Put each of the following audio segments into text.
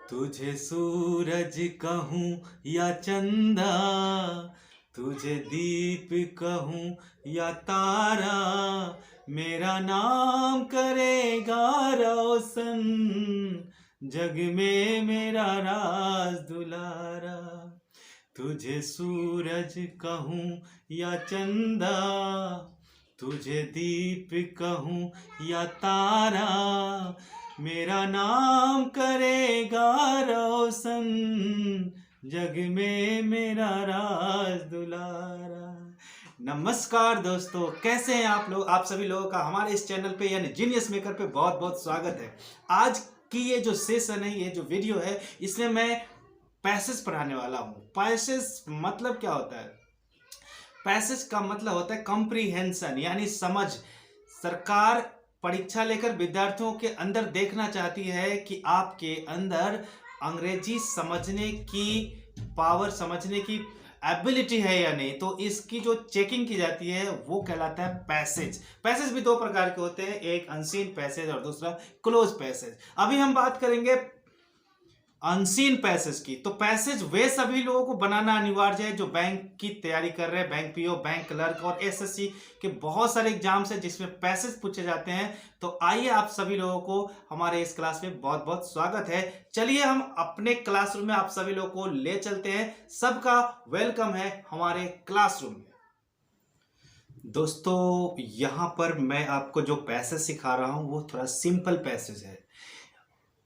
तुझे सूरज कहूँ या चंदा, तुझे दीप कहूँ या तारा, मेरा नाम करेगा रोशन, जग में मेरा राज दुलारा। तुझे सूरज कहूँ या चंदा, तुझे दीप कहूँ या तारा, मेरा नाम करेगा रोशन, जग में मेरा राज दुलारा। नमस्कार दोस्तों, कैसे हैं आप लोग। आप सभी लोगों का हमारे इस चैनल पे यानी जीनियस मेकर पे बहुत बहुत स्वागत है। आज की ये जो सेशन है, ये जो वीडियो है, इसमें मैं पैसेज पढ़ाने वाला हूँ। पैसेज मतलब क्या होता है? पैसेज का मतलब होता है कॉम्प्रिहेंशन, यानी समझ। सरकार परीक्षा लेकर विद्यार्थियों के अंदर देखना चाहती है कि आपके अंदर अंग्रेजी समझने की पावर, समझने की एबिलिटी है या नहीं। तो इसकी जो चेकिंग की जाती है वो कहलाता है पैसेज। पैसेज भी दो प्रकार के होते हैं, एक अनसीन पैसेज और दूसरा क्लोज पैसेज। अभी हम बात करेंगे अनसीन पैसेज की। तो पैसेज वे सभी लोगों को बनाना अनिवार्य है जो बैंक की तैयारी कर रहे हैं, बैंक पीओ, बैंक क्लर्क और एसएससी के बहुत सारे एग्जाम्स हैं जिसमें पैसेज पूछे जाते हैं। तो आइए आप सभी लोगों को हमारे इस क्लास में बहुत बहुत स्वागत है। चलिए हम अपने क्लासरूम में आप सभी लोगों को ले चलते हैं। सबका वेलकम है हमारे क्लासरूम में। दोस्तों, यहां पर मैं आपको जो पैसेज सिखा रहा हूं वो थोड़ा सिंपल पैसेज है।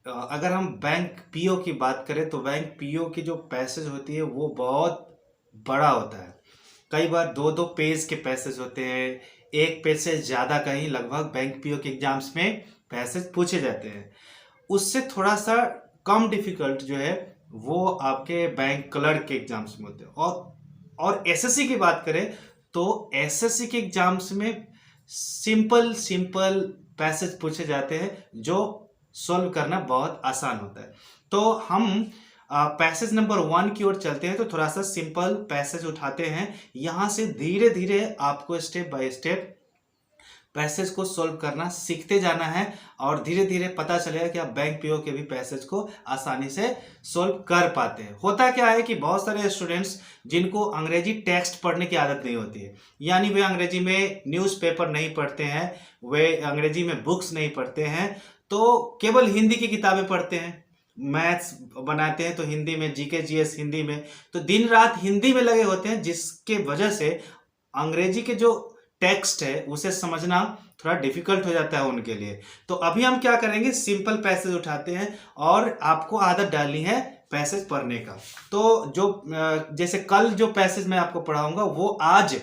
अगर हम बैंक पीओ की बात करें तो बैंक पीओ की जो पैसेज होती है वो बहुत बड़ा होता है। कई बार दो दो पेज के पैसेज होते हैं, एक पेज से ज़्यादा कहीं लगभग बैंक पीओ के एग्जाम्स में पैसेज पूछे जाते हैं। उससे थोड़ा सा कम डिफिकल्ट जो है वो आपके बैंक क्लर्क के एग्जाम्स में होते हैं। और एसएससी की बात करें तो एसएससी के एग्जाम्स में सिंपल सिंपल पैसेज पूछे जाते हैं जो सॉल्व करना बहुत आसान होता है। तो हम पैसेज नंबर 1 की ओर चलते हैं। तो थोड़ा सा सिंपल पैसेज उठाते हैं। यहां से धीरे धीरे आपको स्टेप बाय स्टेप पैसेज को सॉल्व करना सीखते जाना है और धीरे धीरे पता चलेगा कि आप बैंक पीओ के भी पैसेज को आसानी से सॉल्व कर पाते हैं। होता क्या है कि बहुत सारे स्टूडेंट्स जिनको अंग्रेजी टेक्स्ट पढ़ने की आदत नहीं होती है, यानी वे अंग्रेजी में न्यूज़पेपर नहीं पढ़ते हैं, वे अंग्रेजी में बुक्स नहीं पढ़ते हैं, तो केवल हिंदी की किताबें पढ़ते हैं। मैथ्स बनाते हैं तो हिंदी में, जीके जीएस हिंदी में, तो दिन रात हिंदी में लगे होते हैं, जिसके वजह से अंग्रेजी के जो टेक्स्ट है उसे समझना थोड़ा डिफिकल्ट हो जाता है उनके लिए। तो अभी हम क्या करेंगे, सिंपल पैसेज उठाते हैं और आपको आदत डालनी है पैसेज पढ़ने का। तो जो जैसे कल जो पैसेज मैं आपको पढ़ाऊंगा वो आज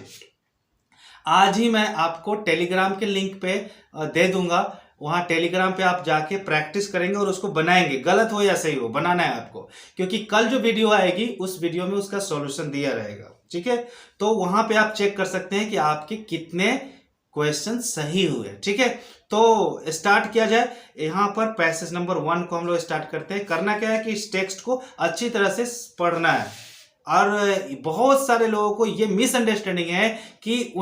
ही मैं आपको टेलीग्राम के लिंक पे दे दूंगा। वहां टेलीग्राम पे आप जाके प्रैक्टिस करेंगे और उसको बनाएंगे, गलत हो या सही हो बनाना है आपको, क्योंकि कल जो वीडियो आएगी उस वीडियो में उसका सॉल्यूशन दिया रहेगा। ठीक है, तो वहां पे आप चेक कर सकते हैं कि आपके कितने क्वेश्चन सही हुए। ठीक है, तो स्टार्ट किया जाए। यहां पर पैसेज नंबर 1 को हम लोग स्टार्ट करते हैं। करना क्या है कि इस टेक्स्ट को अच्छी तरह से पढ़ना है। और बहुत सारे लोगों को ये मिसअंडरस्टैंडिंग है कि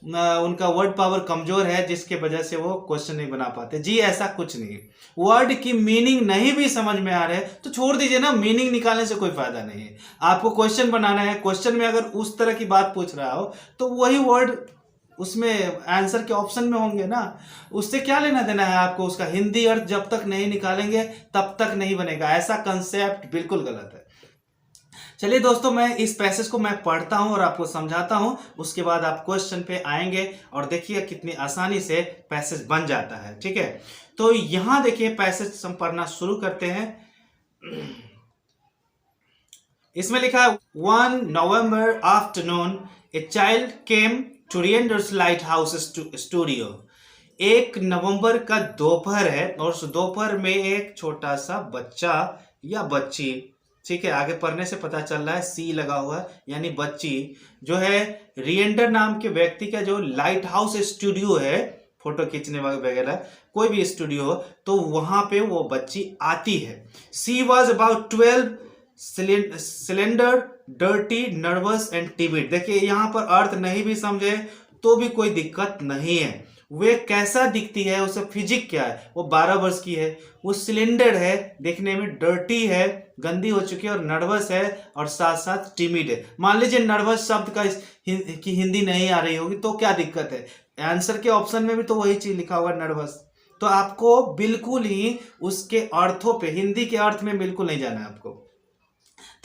उनका वर्ड पावर कमजोर है, जिसके वजह से वो क्वेश्चन नहीं बना पाते। जी ऐसा कुछ नहीं। वर्ड की मीनिंग नहीं भी समझ में आ रहा है तो छोड़ दीजिए ना, मीनिंग निकालने से कोई फायदा नहीं है। आपको क्वेश्चन बनाना है, क्वेश्चन में अगर उस तरह की बात पूछ रहा हो तो वही वर्ड उसमें आंसर के ऑप्शन में होंगे ना, उससे क्या लेना देना है आपको। उसका हिंदी अर्थ जब तक नहीं निकालेंगे तब तक नहीं बनेगा। ऐसा कंसेप्ट बिल्कुल गलत है। चलिए दोस्तों, मैं इस पैसेज को मैं पढ़ता हूं और आपको समझाता हूं, उसके बाद आप क्वेश्चन पे आएंगे और देखिए कितनी आसानी से पैसेज बन जाता है। ठीक है, तो यहां देखिए पैसेज हम पढ़ना शुरू करते हैं। इसमें लिखा है 1 November afternoon a child came to Rhayader's lighthouse studio. 1 नवंबर का दोपहर है और उस दोपहर में एक छोटा सा बच्चा या बच्ची, ठीक है, आगे पढ़ने से पता चल रहा है सी लगा हुआ है, यानी बच्ची जो है रिएंडर नाम के व्यक्ति का जो लाइट हाउस स्टूडियो है, फोटो खींचने वगैरह कोई भी स्टूडियो हो, तो वहां पे वो बच्ची आती है। She was about 12, slender, dirty, nervous and timid. देखिए यहां पर अर्थ नहीं भी समझे तो भी कोई दिक्कत नहीं है। वे कैसा दिखती है, उसका फिजिक क्या है, वो 12 वर्ष की है, वो सिलेंडर है, देखने में डर्टी है, गंदी हो चुकी है और नर्वस है और साथ साथ टिमिड है। मान लीजिए नर्वस शब्द का की हिंदी नहीं आ रही होगी तो क्या दिक्कत है, आंसर के ऑप्शन में भी तो वही चीज लिखा हुआ नर्वस। तो आपको बिल्कुल ही उसके अर्थों पे, हिंदी के अर्थ में बिल्कुल नहीं जाना है आपको,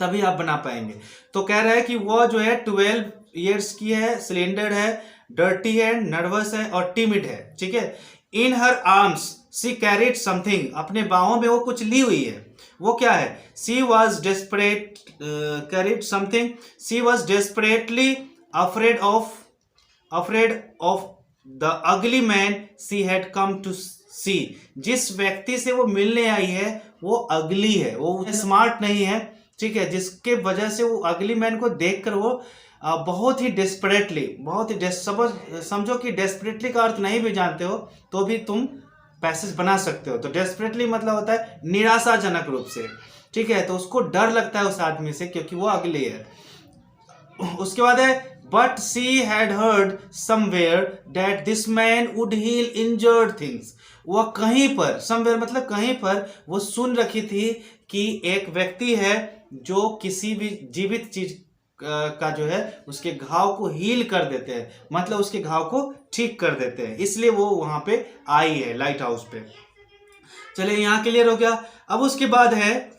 तभी आप बना पाएंगे। तो कह रहा है कि वो जो है 12 ईयर्स की है, सिलेंडर है, डर्टी है, नर्वस है और टिमिड है, ठीक है। इन हर आर्म्स सी कैरिड समथिंग, अपने बाहों में वो कुछ ली हुई है, वो क्या है, she was desperate, carried something, she was desperately afraid of the ugly man she had come to see. जिस व्यक्ति से वो मिलने आई है वो अगली है, वो स्मार्ट नहीं है, ठीक है, जिसके वजह से वो अगली मैन को देखकर वो बहुत ही डेस्परेटली, बहुत ही समझो कि डेस्परेटली का अर्थ नहीं भी जानते हो तो भी तुम पैसेज बना सकते हो। तो डेस्परेटली मतलब होता है निराशाजनक रूप से, ठीक है, तो उसको डर लगता है उस आदमी से क्योंकि वो अगली है। उसके बाद है but she had heard somewhere that this man would heal injured things. वह कहीं पर, समवेयर मतलब कहीं पर, वो सुन रखी थी कि एक व्यक्ति है जो किसी भी जीवित चीज का जो है उसके घाव को हील कर देते हैं, मतलब उसके घाव को ठीक कर देते हैं, इसलिए वो वहां पे आई है लाइट हाउस पे। चलिए यहाँ क्लियर हो गया। अब उसके बाद है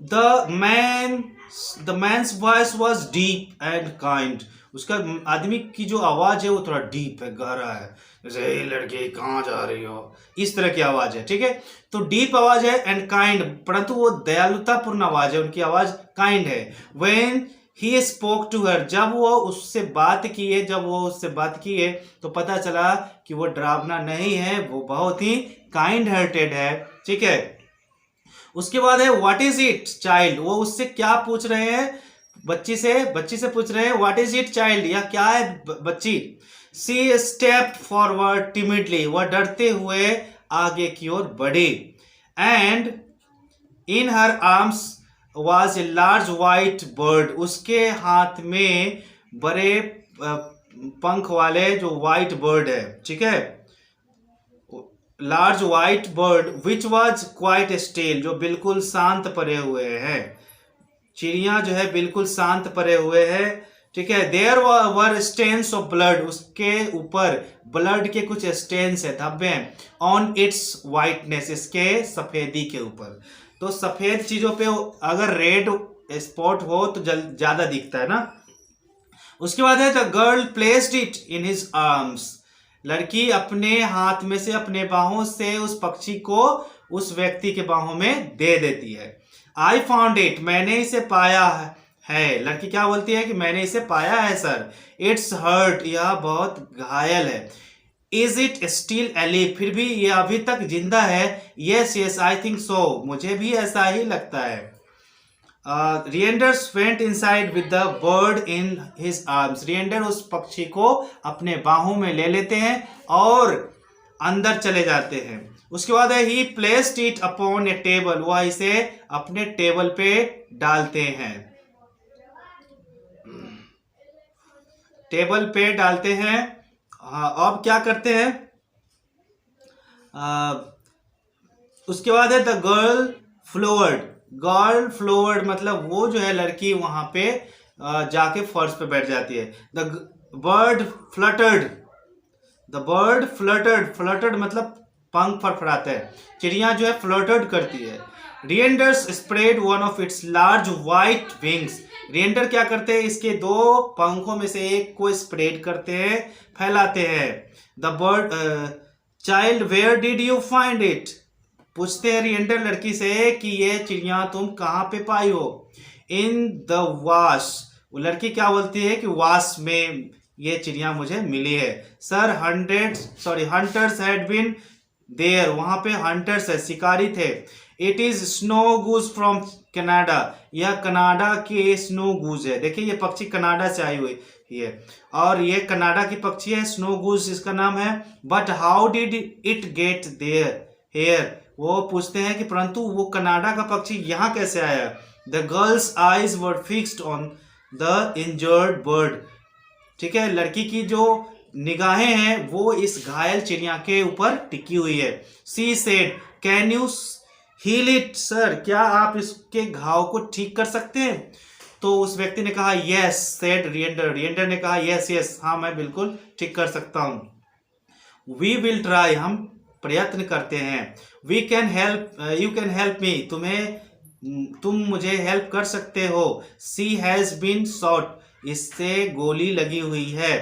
the man's voice was deep and kind. उसका आदमी की जो आवाज है वो थोड़ा डीप है, गहरा है, जैसे हे लड़के कहाँ जा रही हो, इस तरह की आवाज है, ठीक है। तो डीप आवाज है एंड काइंड, परंतु वो दयालुतापूर्ण आवाज है, उनकी आवाज काइंड है। When he spoke to her, जब वो उससे बात की है तो पता चला कि वो डरावना नहीं है, वो बहुत ही काइंड हार्टेड है, ठीक है। उसके बाद है व्हाट इज इट चाइल्ड, वो उससे क्या पूछ रहे हैं, बच्ची से पूछ रहे हैं व्हाट इज इट चाइल्ड, या क्या है बच्ची। सी स्टेप फॉरवर्ड टिमिडली, वह डरते हुए आगे की ओर बढ़ी। And in her arms was a large white bird, उसके हाथ में बड़े पंख वाले जो व्हाइट बर्ड है, ठीक है, large white bird which was quite still, जो बिल्कुल शांत पड़े हुए हैं, चिड़िया जो है बिल्कुल शांत पड़े हुए हैं, ठीक है। There were stains of blood, उसके ऊपर ब्लड के कुछ स्टेन्स है, धब्बे हैं, ऑन इट्स व्हाइटनेस, इसके सफेदी के ऊपर। तो सफेद चीजों पे अगर रेड स्पॉट हो तो ज्यादा दिखता है ना। उसके बाद है the girl placed it in his arms, लड़की अपने हाथ में से, अपने बाहों से उस पक्षी को उस व्यक्ति के बाहों में दे देती है। आई फाउंड इट, मैंने इसे पाया है, लड़की क्या बोलती है कि मैंने इसे पाया है सर। इट्स हर्ट, यह बहुत घायल है। इज इट स्टिल एलिव, फिर भी यह अभी तक जिंदा है। Yes yes I think so, मुझे भी ऐसा ही लगता है। Rhayader's went inside with the bird in his arms, Rhayader उस पक्षी को अपने बाहों में ले लेते हैं और अंदर चले जाते हैं। उसके बाद है ही placed it upon A table, वह इसे अपने टेबल पे डालते हैं, टेबल पे डालते हैं। अब क्या करते हैं, उसके बाद है द गर्ल फ्लोवर्ड मतलब वो जो है लड़की वहां पे जाके फर्श पे बैठ जाती है। द बर्ड फ्लटर्ड मतलब पंख फड़फड़ाते हैं, चिड़िया जो है फ्लटर्ड करती है। Rhayader's spread one of its large white wings, Rhayader क्या करते हैं, इसके दो पंखों में से एक को स्प्रेड करते हैं, फैलाते हैं। The bird child where did you find it, पूछते हैं रिएंडर लड़की से कि ये चिड़िया तुम कहाँ पे पाई हो। इन द वाश, वो लड़की क्या बोलती है कि वाश में ये चिड़िया मुझे मिली है। Sir hunters had been there, वहां पे हंटर्स है, शिकारी थे। It is snow goose from Canada, यह कनाडा के स्नो गूज है। देखिए ये पक्षी कनाडा से आई हुई है और ये कनाडा की पक्षी है, स्नो गूज इसका नाम है। But how did it get there here, वो पूछते हैं कि परंतु वो कनाडा का पक्षी यहाँ कैसे आया। The girls eyes were fixed on the injured bird, ठीक है, लड़की की जो निगाहें हैं वो इस घायल चिड़िया के ऊपर टिकी हुई है। She said can you heal it sir, क्या आप इसके घाव को ठीक कर सकते हैं? तो उस व्यक्ति ने कहा यस सेड रिएंडर, रिएंडर ने कहा यस यस, हाँ मैं बिल्कुल ठीक कर सकता हूं। वी विल ट्राई, हम प्रयत्न करते हैं। We can help, you can help me, तुम मुझे हेल्प कर सकते हो। सी हैज बीन शॉट, इससे गोली लगी हुई है।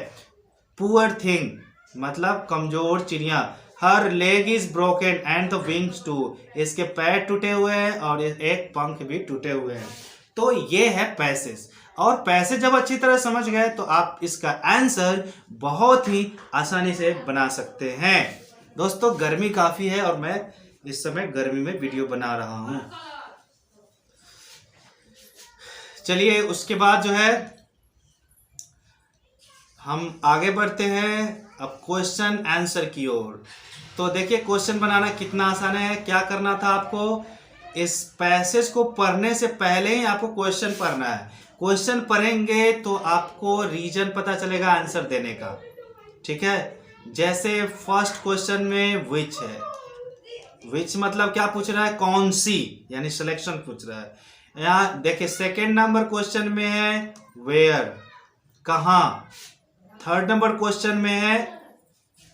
पुअर थिंग मतलब कमजोर चिड़िया। Her leg is broken and the wings too, इसके पैर टूटे हुए हैं और एक पंख भी टूटे हुए हैं। तो ये है पैसेज, और पैसेज जब अच्छी तरह समझ गए तो आप इसका आंसर बहुत ही आसानी से बना सकते हैं। दोस्तों गर्मी काफी है और मैं इस समय गर्मी में वीडियो बना रहा हूं। चलिए उसके बाद जो है हम आगे बढ़ते हैं अब क्वेश्चन आंसर की ओर। तो देखिए क्वेश्चन बनाना कितना आसान है। क्या करना था आपको, इस पैसेज को पढ़ने से पहले ही आपको क्वेश्चन पढ़ना है। क्वेश्चन पढ़ेंगे तो आपको रीजन पता चलेगा आंसर देने का, ठीक है। जैसे फर्स्ट क्वेश्चन में विच है, विच मतलब क्या पूछ रहा है, कौन सी, यानी सिलेक्शन पूछ रहा है। यहाँ देखिए सेकेंड नंबर क्वेश्चन में है वेयर, कहाँ। थर्ड नंबर क्वेश्चन में है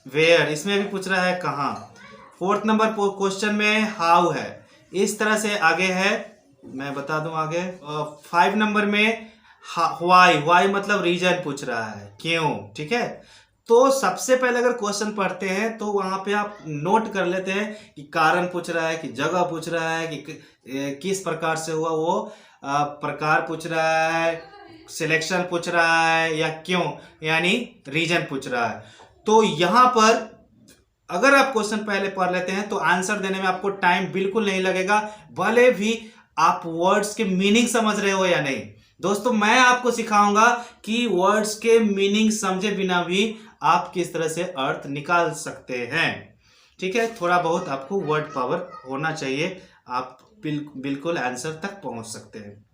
वेयर, इसमें भी पूछ रहा है कहाँ। फोर्थ नंबर क्वेश्चन में हाउ है। इस तरह से आगे है, मैं बता दूं आगे। 5 नंबर में व्हाई, व्हाई मतलब रीजन पूछ रहा है, क्यों, ठीक है। तो सबसे पहले अगर क्वेश्चन पढ़ते हैं तो वहां पे आप नोट कर लेते हैं कि कारण पूछ रहा है, कि जगह पूछ रहा है, कि किस प्रकार से हुआ वो प्रकार पूछ रहा है, सिलेक्शन पूछ रहा है, या क्यों यानी रीजन पूछ रहा है। तो यहां पर अगर आप क्वेश्चन पहले पढ़ लेते हैं तो आंसर देने में आपको टाइम बिल्कुल नहीं लगेगा, भले भी आप वर्ड्स के मीनिंग समझ रहे हो या नहीं। दोस्तों मैं आपको सिखाऊंगा कि वर्ड्स के मीनिंग समझे बिना भी आप किस तरह से अर्थ निकाल सकते हैं, ठीक है। थोड़ा बहुत आपको वर्ड पावर होना चाहिए, आप बिल्कुल आंसर तक पहुंच सकते हैं।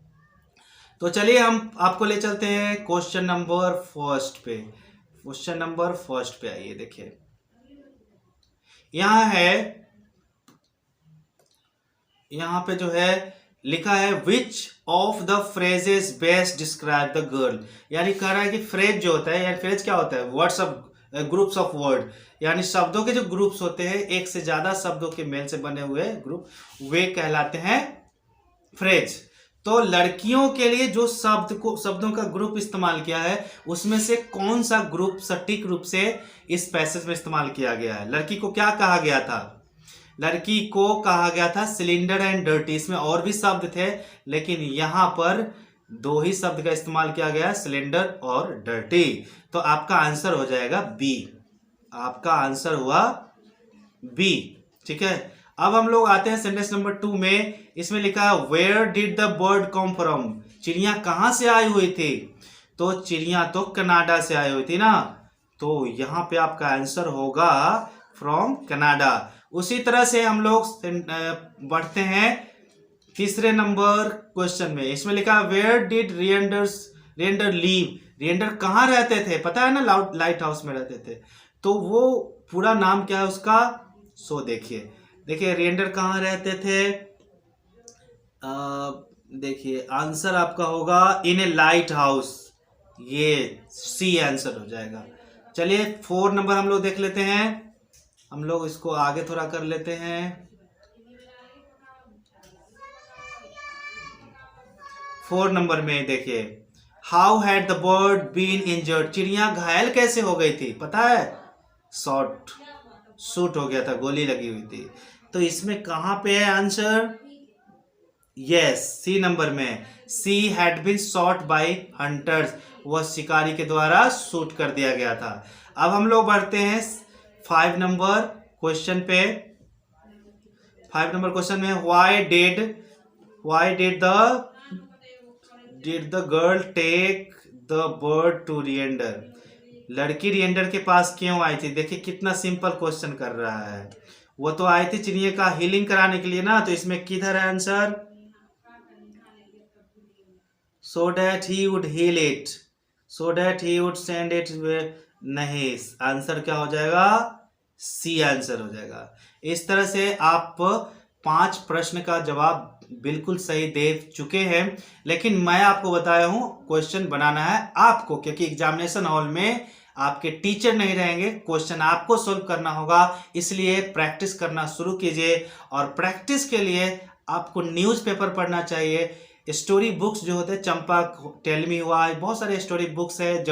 तो चलिए हम आपको ले चलते हैं क्वेश्चन नंबर फर्स्ट पे। क्वेश्चन नंबर फर्स्ट पे आइए, देखिए यहां है, यहां पे जो है लिखा है which of the phrases best describe the girl, यानी कह रहा है कि फ्रेज जो होता है, यानी फ्रेज क्या होता है, words of groups of word, यानी शब्दों के जो ग्रुप्स होते हैं, एक से ज्यादा शब्दों के मेल से बने हुए ग्रुप, वे कहलाते हैं फ्रेज। तो लड़कियों के लिए जो शब्दों का ग्रुप इस्तेमाल किया है उसमें से कौन सा ग्रुप सटीक रूप से इस पैसेज में इस्तेमाल किया गया है। लड़की को क्या कहा गया था, लड़की को कहा गया था सिलेंडर एंड डर्टी। इसमें और भी शब्द थे लेकिन यहां पर 2 ही शब्द का इस्तेमाल किया गया, सिलेंडर और डर्टी। तो आपका आंसर हो जाएगा बी, आपका आंसर हुआ बी, ठीक है। अब हम लोग आते हैं सेंटेंस नंबर 2 में। इसमें लिखा है where did the bird come from, चिड़िया कहां से आई हुई थी। तो चिड़िया तो कनाडा से आई हुई थी ना, तो यहां पे आपका आंसर होगा फ्रॉम कनाडा। उसी तरह से हम लोग बढ़ते हैं तीसरे नंबर क्वेश्चन में। इसमें लिखा है वेयर डिड रिएंडर लीव, रिएंडर कहाँ रहते थे, पता है ना, लाइट हाउस में रहते थे। तो वो पूरा नाम क्या है उसका, सो देखिए रिएंडर कहाँ रहते थे। देखिए आंसर आपका होगा इन ए लाइट हाउस, ये सी आंसर हो जाएगा। चलिए 4 नंबर हम लोग देख लेते हैं, हम लोग इसको आगे थोड़ा कर लेते हैं। 4 नंबर में देखिए how had the bird been injured, चिड़िया घायल कैसे हो गई थी, पता है, शूट हो गया था, गोली लगी हुई थी। तो इसमें कहां पे है आंसर, यस सी नंबर में, she had been shot by hunters, वह शिकारी के द्वारा शूट कर दिया गया था। अब हम लोग बढ़ते हैं 5 नंबर क्वेश्चन पे। 5 नंबर क्वेश्चन में why did the girl take the bird to Rhayader, लड़की रिएंडर के पास क्यों आई थी। देखिए कितना सिंपल क्वेश्चन कर रहा है, वो तो आई थी चिड़िया का हीलिंग कराने के लिए ना। तो इसमें किधर है answer, so that he would heal it, so that he would send it नहीं, आंसर क्या हो जाएगा? सी आंसर हो जाएगा। इस तरह से आप 5 प्रश्न का जवाब बिल्कुल सही दे चुके हैं, लेकिन मैं आपको बताया हूं क्वेश्चन बनाना है आपको, क्योंकि एग्जामिनेशन हॉल में आपके टीचर नहीं रहेंगे, क्वेश्चन आपको सोल्व करना होगा। इसलिए प्रैक्टिस करना शुरू कीजिए, और प्रैक्टिस के लिए आपको न्यूज़पेपर पढ़ना चाहिए, स्टोरी बुक्स जो होते हैं, चंपा टेल मी हुआ, बहुत सारे स्टोरी बुक्स है,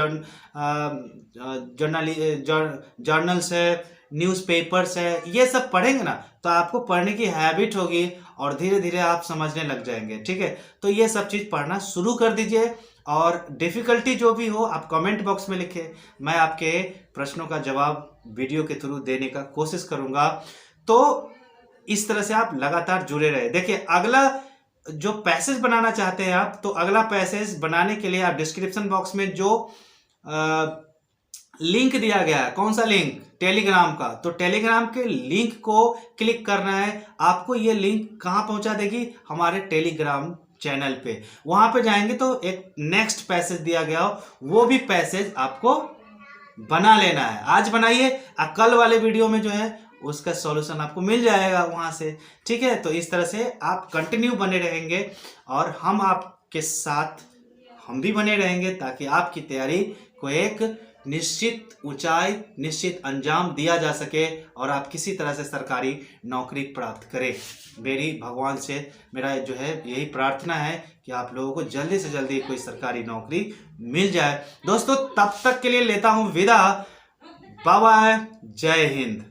जर्नल्स है, न्यूज़पेपर्स है, ये सब पढ़ेंगे ना तो आपको पढ़ने की हैबिट होगी और धीरे धीरे आप समझने लग जाएंगे। ठीक है, तो ये सब चीज़ पढ़ना शुरू कर दीजिए, और डिफ़िकल्टी जो भी हो आप कमेंट बॉक्स में लिखें, मैं आपके प्रश्नों का जवाब वीडियो के थ्रू देने का कोशिश करूँगा। तो इस तरह से आप लगातार जुड़े रहे। देखिए, अगला जो पैसेज बनाना चाहते हैं आप, तो अगला पैसेज बनाने के लिए आप डिस्क्रिप्शन बॉक्स में जो लिंक दिया गया है, कौन सा लिंक? टेलीग्राम का। तो टेलीग्राम के लिंक को क्लिक करना है। आपको ये लिंक कहाँ पहुंचा देगी? हमारे टेलीग्राम चैनल पे। वहां पे जाएंगे तो एक नेक्स्ट पैसेज दिया गया हो, वो भी पैसेज आपको बना लेना है। आज बनाइए, कल वाले वीडियो में जो है उसका सॉल्यूशन आपको मिल जाएगा वहां से। ठीक है, तो इस तरह से आप कंटिन्यू बने रहेंगे और हम आपके साथ हम भी बने रहेंगे, ताकि आपकी तैयारी को एक निश्चित ऊंचाई, निश्चित अंजाम दिया जा सके और आप किसी तरह से सरकारी नौकरी प्राप्त करें। मेरी भगवान से मेरा जो है यही प्रार्थना है कि आप लोगों को जल्दी से जल्दी कोई सरकारी नौकरी मिल जाए। दोस्तों, तब तक के लिए लेता हूं विदा। बाय बाय, जय हिंद।